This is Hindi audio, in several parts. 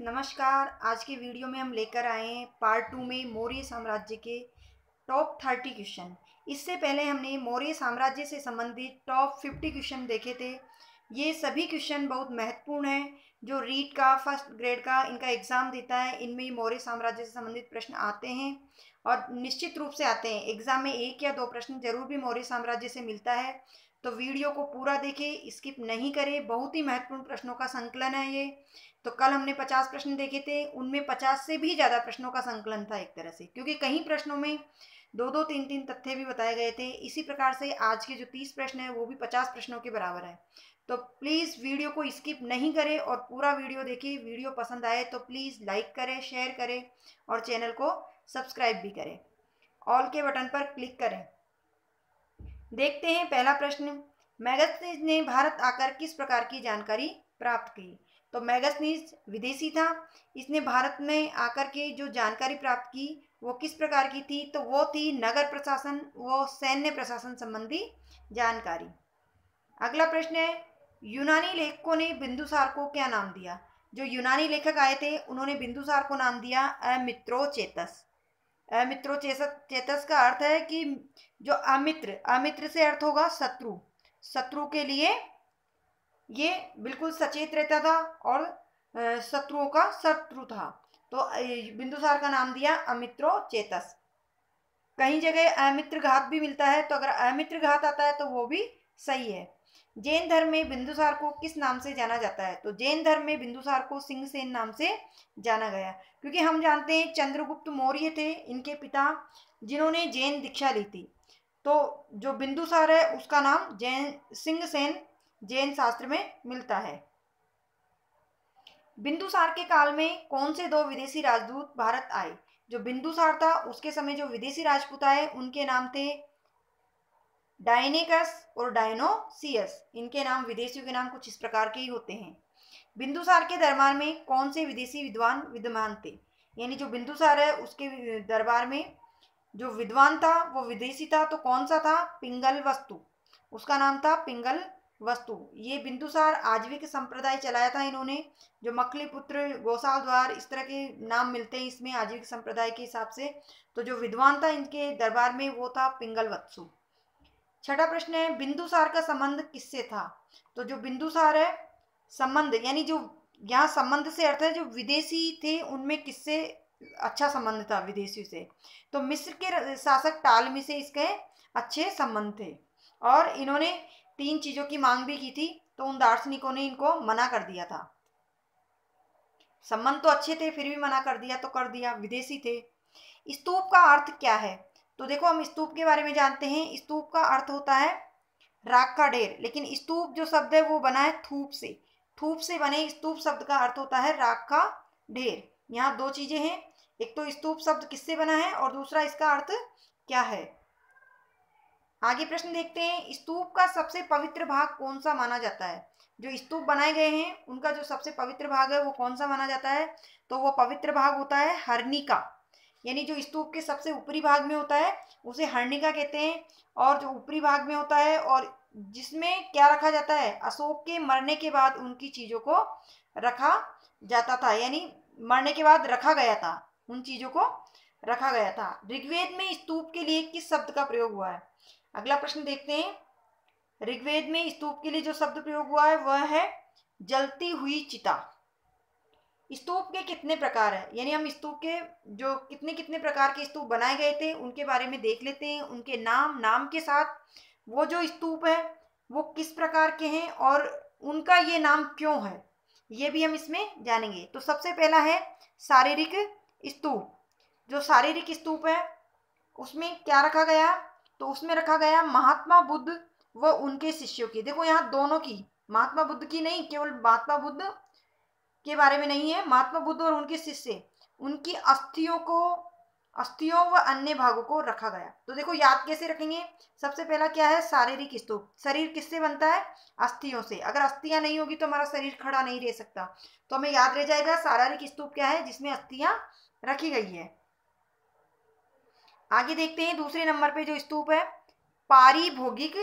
नमस्कार। आज के वीडियो में हम लेकर आए हैं पार्ट 2 में मौर्य साम्राज्य के टॉप 30 क्वेश्चन। इससे पहले हमने मौर्य साम्राज्य से संबंधित टॉप 50 क्वेश्चन देखे थे। ये सभी क्वेश्चन बहुत महत्वपूर्ण हैं। जो रीट का फर्स्ट ग्रेड का इनका एग्ज़ाम देता है, इनमें मौर्य साम्राज्य से संबंधित प्रश्न आते हैं और निश्चित रूप से आते हैं। एग्ज़ाम में 1 या 2 प्रश्न जरूर भी मौर्य साम्राज्य से मिलता है। तो वीडियो को पूरा देखें, स्किप नहीं करें। बहुत ही महत्वपूर्ण प्रश्नों का संकलन है ये। तो कल हमने 50 प्रश्न देखे थे, उनमें 50 से भी ज़्यादा प्रश्नों का संकलन था एक तरह से, क्योंकि कई प्रश्नों में 2-2, 3-3 तथ्य भी बताए गए थे। इसी प्रकार से आज के जो 30 प्रश्न है वो भी 50 प्रश्नों के बराबर है। तो प्लीज़ वीडियो को स्किप नहीं करें और पूरा वीडियो देखिए। वीडियो पसंद आए तो प्लीज़ लाइक करें, शेयर करें और चैनल को सब्सक्राइब भी करें। ऑल के बटन पर क्लिक करें। देखते हैं पहला प्रश्न, मेगास्थनीज ने भारत आकर किस प्रकार की जानकारी प्राप्त की। तो मेगास्थनीज विदेशी था। इसने भारत में आकर के जो जानकारी प्राप्त की वो किस प्रकार की थी, तो वो थी नगर प्रशासन व सैन्य प्रशासन संबंधी जानकारी। अगला प्रश्न है, यूनानी लेखकों ने बिंदुसार को क्या नाम दिया। जो यूनानी लेखक आए थे उन्होंने बिंदुसार को नाम दिया अमित्रोचेतस। अमित्रोचेतस का अर्थ है कि जो अमित्र, अमित्र से अर्थ होगा शत्रु। शत्रु के लिए ये बिल्कुल सचेत रहता था और शत्रुओं का शत्रु था। तो बिंदुसार का नाम दिया अमित्रोचेतस। कहीं जगह अमित्र घात भी मिलता है, तो अगर अमित्र घात आता है तो वो भी सही है। जैन धर्म में बिंदुसार को किस नाम से जाना जाता है। तो जैन धर्म में बिंदुसार को सिंहसेन नाम से जाना गया, क्योंकि हम जानते हैं चंद्रगुप्त मौर्य थे इनके पिता, जिन्होंने जैन दीक्षा ली थी। तो जो बिंदुसार है उसका नाम जैन सिंहसेन जैन शास्त्र में मिलता है। बिंदुसार के काल में कौन से 2 विदेशी राजदूत भारत आए। जो बिंदुसार था उसके समय जो विदेशी राजपूत आए उनके नाम थे डायनेकस और डायनोसियस। इनके नाम, विदेशियों के नाम कुछ इस प्रकार के ही होते हैं। बिंदुसार के दरबार में कौन से विदेशी विद्वान विद्यमान थे। यानी जो बिंदुसार है उसके दरबार में जो विद्वान था वो विदेशी था। तो कौन सा था, पिंगल वस्तु। उसका नाम था पिंगल वस्तु। ये बिंदुसार आजीविक संप्रदाय चलाया था इन्होंने। जो मकलीपुत्र, गोसाल द्वार, इस तरह के नाम मिलते हैं इसमें आजीविक संप्रदाय के हिसाब से। तो जो विद्वान था इनके दरबार में वो था पिंगल वत्सु। छठा प्रश्न है, बिंदुसार का संबंध किससे था। तो जो बिंदुसार है संबंध, यानी जो यहाँ संबंध से अर्थ है जो विदेशी थे उनमें किससे अच्छा संबंध था विदेशियों से। तो मिस्र के शासक टालमी से इसके अच्छे संबंध थे और इन्होंने 3 चीजों की मांग भी की थी, तो उन दार्शनिकों ने इनको मना कर दिया था। संबंध तो अच्छे थे फिर भी मना कर दिया, तो कर दिया, विदेशी थे। स्तूप का अर्थ क्या है। तो देखो हम स्तूप के बारे में जानते हैं। स्तूप का अर्थ होता है राख का ढेर, लेकिन स्तूप जो शब्द है वो बना है थूप से। थूप से बने स्तूप शब्द का अर्थ होता है राख का ढेर। यहाँ 2 चीजें हैं, एक तो स्तूप शब्द किससे बना है और दूसरा इसका अर्थ क्या है। आगे प्रश्न देखते हैं, स्तूप का सबसे पवित्र भाग कौन सा माना जाता है। जो स्तूप बनाए गए हैं उनका जो सबसे पवित्र भाग है वो कौन सा माना जाता है। तो वो पवित्र भाग होता है हर्निका। यानी जो स्तूप के सबसे ऊपरी भाग में होता है उसे हर्निका कहते हैं। और जो ऊपरी भाग में होता है और जिसमें क्या रखा जाता है, अशोक के मरने के बाद उनकी चीजों को रखा जाता था, यानी मरने के बाद रखा गया था, उन चीजों को रखा गया था। ऋग्वेद में स्तूप के लिए किस शब्द का प्रयोग हुआ है। अगला प्रश्न देखते हैं, ऋग्वेद में स्तूप के लिए जो शब्द प्रयोग हुआ है वह है जलती हुई चिता। स्तूप के कितने प्रकार है, यानी हम स्तूप के जो कितने कितने प्रकार के स्तूप बनाए गए थे उनके बारे में देख लेते हैं। उनके नाम के साथ वो जो स्तूप है वो किस प्रकार के हैं और उनका ये नाम क्यों है, ये भी हम इसमें जानेंगे। तो सबसे पहला है शारीरिक स्तूप। जो शारीरिक स्तूप है उसमें क्या रखा गया, तो उसमें रखा गया महात्मा बुद्ध व उनके शिष्यों की। देखो यहाँ दोनों की, महात्मा बुद्ध की नहीं, केवल महात्मा बुद्ध के बारे में नहीं है, महात्मा बुद्ध और उनके शिष्य, उनकी अस्थियों व अन्य भागों को रखा गया। तो देखो याद कैसे रखेंगे, सबसे पहला क्या है शारीरिक स्तूप। शरीर किससे बनता है, अस्थियों से। अगर अस्थियां नहीं होगी तो हमारा शरीर खड़ा नहीं रह सकता। तो हमें याद रह जाएगा शारीरिक स्तूप क्या है, जिसमें अस्थियां रखी गई है। आगे देखते हैं दूसरे नंबर पे जो स्तूप है पारिभोगिक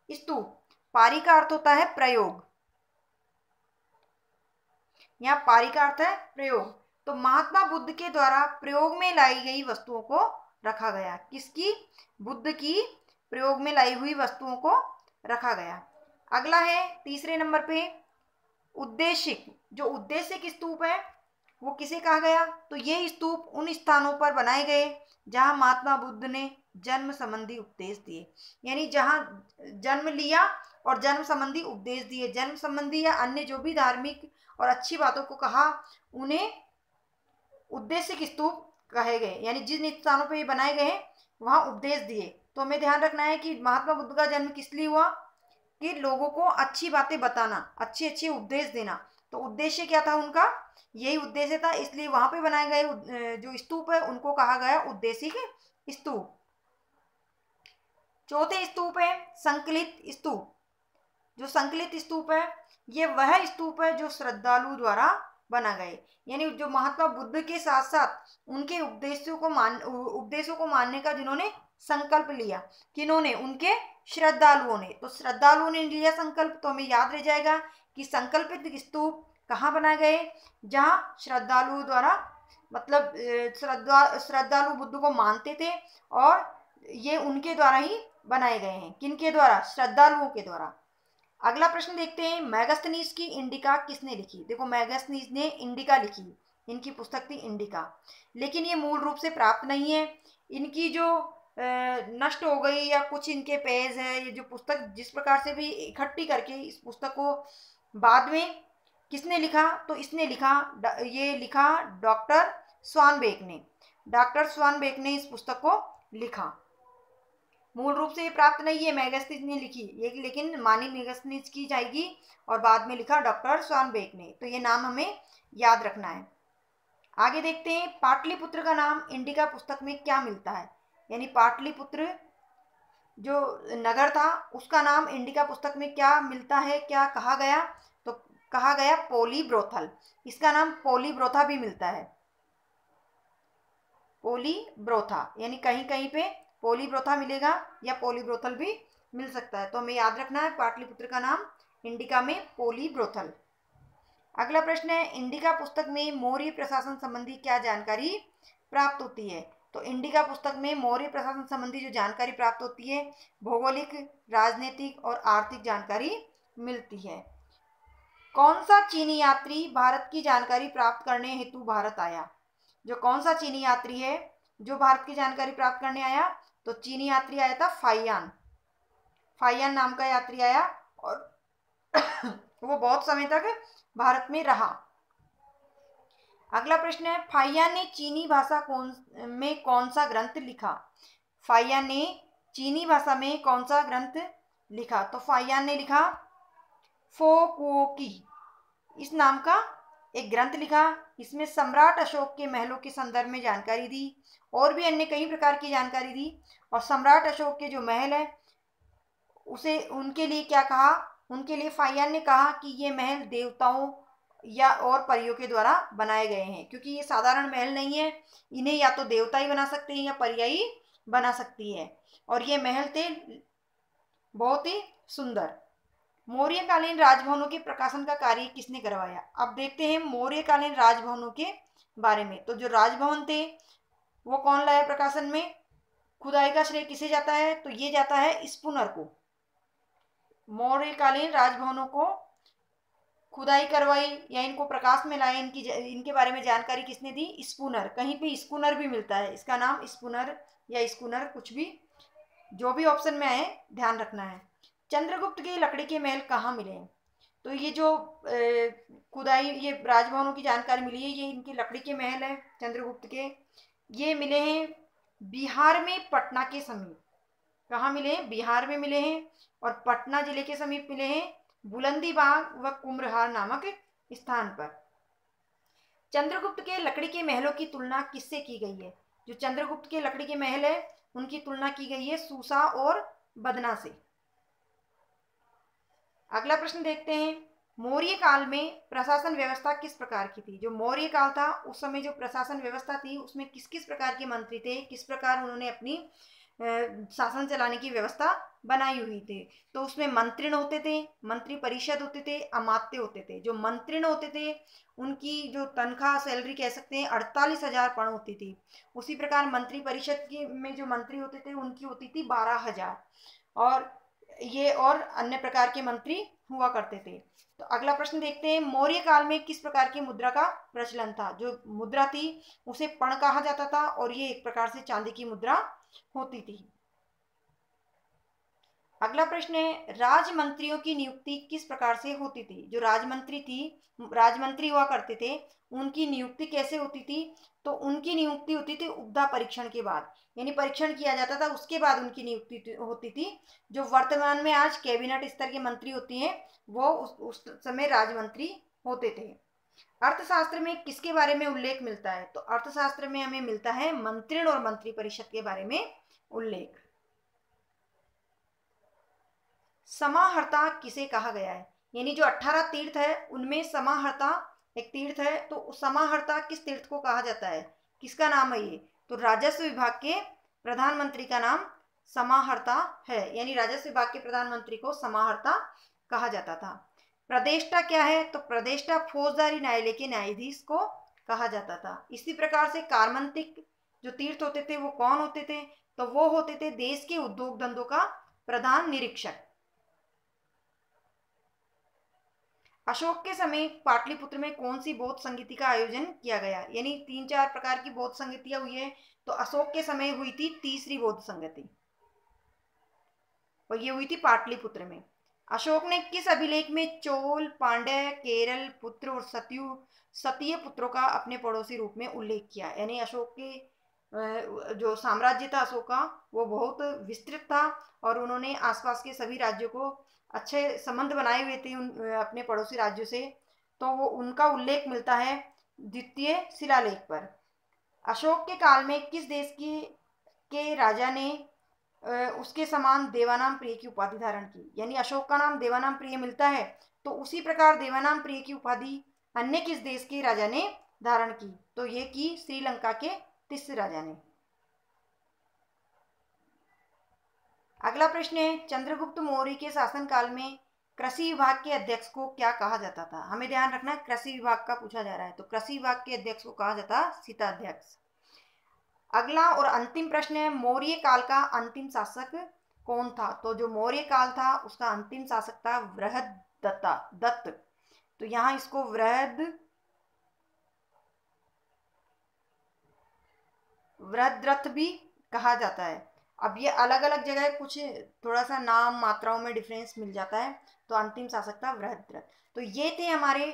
स्तूप। पारी का अर्थ होता है प्रयोग, यहाँ पारी का अर्थ है प्रयोग। तो महात्मा बुद्ध के द्वारा प्रयोग में लाई गई वस्तुओं को रखा गया। किसकी? बुद्ध की प्रयोग में लाई हुई वस्तुओं को रखा गया। अगला है तीसरे नंबर पे उद्देशिक। जो उद्देशिक स्तूप है वो किसे कहा गया? तो ये स्तूप उन स्थानों पर बनाए गए जहां महात्मा बुद्ध ने जन्म संबंधी उपदेश दिए। यानी जहां जन्म लिया और जन्म संबंधी उपदेश दिए, जन्म संबंधी या अन्य जो भी धार्मिक और अच्छी बातों को कहा, उन्हें उद्देशिक स्तूप कहे गए। यानी जिन स्थानों पर ये बनाए गए वहां उपदेश दिए। तो हमें ध्यान रखना है कि महात्मा बुद्ध का जन्म किस लिए हुआ? कि लोगों को अच्छी बातें बताना, अच्छे अच्छे उपदेश देना। तो उद्देश्य क्या था उनका? यही उद्देश्य था, इसलिए वहां पे बनाए गए जो स्तूप है उनको कहा गया उद्देशिक स्तूप। चौथे स्तूप है संकलित स्तूप। जो संकलित स्तूप है ये वह स्तूप है जो श्रद्धालु द्वारा बना गए। यानी जो महात्मा बुद्ध के साथ साथ उनके उपदेशों को मानने का जिन्होंने संकल्प लिया, किन्होंने? उनके श्रद्धालुओं ने। तो श्रद्धालुओं ने लिया संकल्प, तो हमें याद रह जाएगा कि संकल्पित स्तूप कहाँ बनाए गए? जहाँ श्रद्धालुओं द्वारा, मतलब श्रद्धालु बुद्ध को मानते थे और ये उनके द्वारा ही बनाए गए हैं। किनके द्वारा? श्रद्धालुओं के द्वारा। अगला प्रश्न देखते हैं, मैगस्थनीज की इंडिका किसने लिखी? देखो मैगस्थनीज ने इंडिका लिखी, इनकी पुस्तक थी इंडिका, लेकिन ये मूल रूप से प्राप्त नहीं है। इनकी जो नष्ट हो गई या कुछ इनके पेज है, ये जो पुस्तक जिस प्रकार से भी इकट्ठी करके इस पुस्तक को बाद में किसने लिखा? तो इसने लिखा, ये लिखा डॉक्टर स्वानबेक ने। डॉक्टर स्वानबेक ने इस पुस्तक को लिखा। मूल रूप से ये प्राप्त नहीं है, मैगस्थनीज ने लिखी ये, लेकिन मानी मैगस्थनीज की जाएगी और बाद में लिखा डॉक्टर स्वानबेक ने। तो ये नाम हमें याद रखना है। आगे देखते हैं, पाटलिपुत्र का नाम इंडिका पुस्तक में क्या मिलता है? यानी पाटलिपुत्र जो नगर था उसका नाम इंडिका पुस्तक में क्या मिलता है, क्या कहा गया? तो कहा गया पोलीब्रोथल। इसका नाम पोलीब्रोथा भी मिलता है, पोलीब्रोथा। यानी कहीं कहीं पे पोलीब्रोथा मिलेगा या पोलीब्रोथल भी मिल सकता है। तो हमें याद रखना है पाटलिपुत्र का नाम इंडिका में पोलीब्रोथल। अगला प्रश्न है, इंडिका पुस्तक में मौर्य प्रशासन संबंधी क्या जानकारी प्राप्त होती है? तो इंडिका पुस्तक में मौर्य प्रशासन संबंधी जो जानकारी प्राप्त होती है, भौगोलिक, राजनीतिक और आर्थिक जानकारी मिलती है। कौन सा चीनी यात्री भारत की जानकारी प्राप्त करने हेतु भारत आया? जो कौन सा चीनी यात्री है जो भारत की जानकारी प्राप्त करने आया? तो चीनी यात्री आया था फाइयान। फाइयान नाम का यात्री आया और वो बहुत समय तक भारत में रहा। अगला प्रश्न है, फाइयान ने चीनी भाषा में कौन सा ग्रंथ लिखा? फाइयान ने चीनी भाषा में कौन सा ग्रंथ लिखा? तो फाइयान ने लिखा फोकुओकी इस नाम का एक ग्रंथ लिखा। इसमें सम्राट अशोक के महलों के संदर्भ में जानकारी दी और भी अन्य कई प्रकार की जानकारी दी। और सम्राट अशोक के जो महल है उसे उनके लिए क्या कहा? उनके लिए फाइयान ने कहा कि ये महल देवताओं या और परियों के द्वारा बनाए गए हैं, क्योंकि ये साधारण महल नहीं है, इन्हें या तो देवता ही बना सकते हैं या परियां ही बना सकती है। और ये महल थे बहुत ही सुंदर। मौर्यकालीन राजभवनों के प्रकाशन का कार्य किसने करवाया? अब देखते हैं मौर्यकालीन राजभवनों के बारे में। तो जो राजभवन थे वो कौन लाया प्रकाशन में? खुदाई का श्रेय किसे जाता है? तो ये जाता है स्पूनर को। मौर्यकालीन राजभवनों को खुदाई करवाई या इनको प्रकाश में लाए, इनके बारे में जानकारी किसने दी? स्पूनर। कहीं पे स्पूनर भी मिलता है, इसका नाम स्पूनर या स्कूनर, कुछ भी, जो भी ऑप्शन में आए ध्यान रखना है। चंद्रगुप्त के लकड़ी के महल कहाँ मिले? तो ये जो खुदाई, ये राजभवनों की जानकारी मिली है, ये इनके लकड़ी के महल है चंद्रगुप्त के। ये मिले हैं बिहार में पटना के समीप। कहाँ मिले हैं? बिहार में मिले हैं और पटना जिले के समीप मिले हैं, बुलंदीबाग व कुम्भरहार नामक स्थान पर। चंद्रगुप्त के लकड़ी के महलों की तुलना किससे की गई है? जो चंद्रगुप्त के लकड़ी के महल है उनकी तुलना की गई है सूसा और बदना से। अगला प्रश्न देखते हैं, मौर्य काल में प्रशासन व्यवस्था किस प्रकार की थी? जो मौर्य काल था उस समय जो प्रशासन व्यवस्था थी उसमें किस किस प्रकार के मंत्री थे, किस प्रकार उन्होंने अपनी शासन चलाने की व्यवस्था बनाई हुई थी। तो उसमें मंत्रिण होते थे, मंत्री परिषद होते थे, अमात्य होते थे। जो मंत्रिण होते थे उनकी जो तनख्वाह सैलरी कह सकते हैं 48,000 पण होती थी। उसी प्रकार मंत्री परिषद के में जो मंत्री होते थे उनकी होती थी 12,000। और ये और अन्य प्रकार के मंत्री हुआ करते थे। तो अगला प्रश्न देखते हैं, मौर्य काल में किस प्रकार की मुद्रा का प्रचलन था? जो मुद्रा थी उसे पण कहा जाता था और ये एक प्रकार से चांदी की मुद्रा होती थी। अगला प्रश्न है, राजमंत्रियों की नियुक्ति किस प्रकार से होती थी? जो राजमंत्री हुआ करते थे उनकी नियुक्ति कैसे होती थी? तो उनकी नियुक्ति होती थी उपधा परीक्षण के बाद, यानी परीक्षण किया जाता था उसके बाद उनकी नियुक्ति होती थी। जो वर्तमान में आज कैबिनेट स्तर के मंत्री होती हैं वो उस समय राजमंत्री होते थे। अर्थशास्त्र में किसके बारे में उल्लेख मिलता है? तो अर्थशास्त्र में हमें मिलता है मंत्रिण और मंत्री परिषद के बारे में उल्लेख। समाहर्ता किसे कहा गया है? यानी जो 18 तीर्थ है उनमें समाहर्ता एक तीर्थ है। तो समाहर्ता किस तीर्थ को कहा जाता है? किसका नाम है ये? तो राजस्व विभाग के प्रधानमंत्री का नाम समाहर्ता है, यानी राजस्व विभाग के प्रधानमंत्री को समाहर्ता कहा जाता था। प्रदेष्टा क्या है? तो प्रदेष्टा फौजदारी न्यायालय के न्यायाधीश को कहा जाता था। इसी प्रकार से कार्मंतिक जो तीर्थ होते थे वो कौन होते थे? तो वो होते थे देश के उद्योग धंधों का प्रधान निरीक्षक। अशोक के समय पाटलिपुत्र में कौन सी बौद्ध संगीति का आयोजन किया गया? यानी 3-4 प्रकार की बौद्ध संगतियां हुई है। तो अशोक के समय हुई थी तीसरी बौद्ध संगति और ये हुई थी पाटलिपुत्र में। अशोक ने किस अभिलेख में चोल, पांड्य, केरल पुत्र और सतीय पुत्रों का अपने पड़ोसी रूप में उल्लेख किया? यानी अशोक के जो साम्राज्य था अशोक का वो बहुत विस्तृत था और उन्होंने आसपास के सभी राज्यों को अच्छे संबंध बनाए हुए थे अपने पड़ोसी राज्यों से। तो वो उनका उल्लेख मिलता है द्वितीय शिलालेख पर। अशोक के काल में किस देश के राजा ने उसके समान देवानाम प्रिय की उपाधि धारण की? यानी अशोक का नाम देवानाम प्रिय मिलता है तो उसी प्रकार देवानाम प्रिय की उपाधि अन्य किस देश के राजा ने धारण की? तो ये की श्रीलंका के तिस्स राजा ने। अगला प्रश्न है, चंद्रगुप्त मौर्य के शासनकाल में कृषि विभाग के अध्यक्ष को क्या कहा जाता था? हमें ध्यान रखना कृषि विभाग का पूछा जा रहा है। तो कृषि विभाग के अध्यक्ष को कहा जाता शीताध्यक्ष। अगला और अंतिम प्रश्न है, मौर्य काल का अंतिम शासक कौन था? तो जो मौर्य काल था उसका अंतिम शासक था बृहदत्त। तो यहाँ इसको वृहद्रथ भी कहा जाता है। अब ये अलग अलग जगह कुछ थोड़ा सा नाम मात्राओं में डिफरेंस मिल जाता है। तो अंतिम शासक था वृहद्रथ। तो ये थे हमारे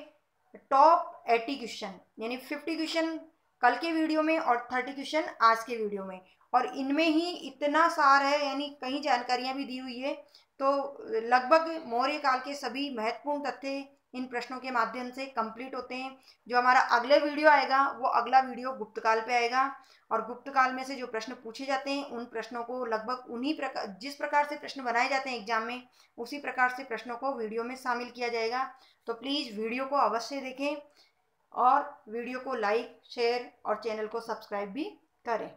टॉप 80 क्वेश्चन, यानी 50 क्वेश्चन कल के वीडियो में और 30 क्वेश्चन आज के वीडियो में। और इनमें ही इतना सार है, यानी कई जानकारियां भी दी हुई है। तो लगभग मौर्य काल के सभी महत्वपूर्ण तथ्य इन प्रश्नों के माध्यम से कंप्लीट होते हैं। जो हमारा अगले वीडियो आएगा वो अगला वीडियो गुप्तकाल पे आएगा और गुप्तकाल में से जो प्रश्न पूछे जाते हैं उन प्रश्नों को लगभग उन्हीं प्रकार जिस प्रकार से प्रश्न बनाए जाते हैं एग्जाम में उसी प्रकार से प्रश्नों को वीडियो में शामिल किया जाएगा। तो प्लीज़ वीडियो को अवश्य देखें और वीडियो को लाइक, शेयर और चैनल को सब्सक्राइब भी करें।